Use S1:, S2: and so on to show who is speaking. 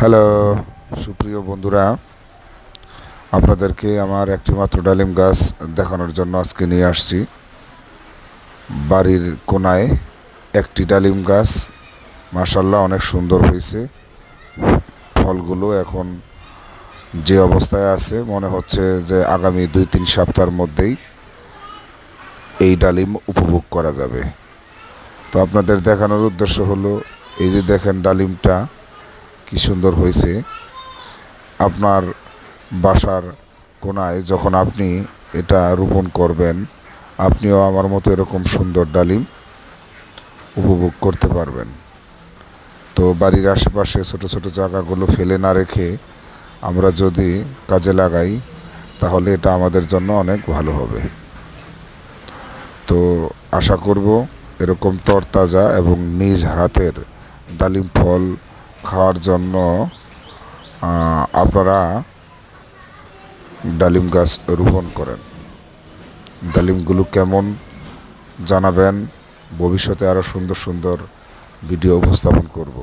S1: Hello সুপ্রিয় বন্ধুরা, আপনাদেরকে আমার একটি মাত্র ডালিম গাছ দেখানোর জন্য আজকে নিয়ে আসছি। বাড়ির কোনায় একটি ডালিম গাছ, মাশাআল্লাহ অনেক সুন্দর হয়েছে। ফলগুলো এখন যে অবস্থায় আছে মনে হচ্ছে যে আগামী 2-3 সপ্তাহের মধ্যেই এই ডালিম উপভোগ করা যাবে। তো আপনাদের দেখানোর উদ্দেশ্য হলো, এই যে দেখেন ডালিমটা কি সুন্দর হয়েছে। আপনার বাসার কোনায় যখন আপনি এটা রোপণ করবেন, আপনিও আমার মতো এরকম সুন্দর ডালিম উপভোগ করতে পারবেন। তো বাড়ির আশেপাশে ছোট ছোট জায়গাগুলো ফেলে না রেখে আমরা যদি কাজে লাগাই, তাহলে এটা আমাদের জন্য অনেক ভালো হবে। তো আশা করব এরকম তরতাজা এবং নিজ হাতের ডালিম ফল খাওয়ার জন্য আপনারা ডালিম গাছ রোপণ করেন। ডালিমগুলো কেমন জানাবেন, ভবিষ্যতে আরও সুন্দর সুন্দর ভিডিও উপস্থাপন করব।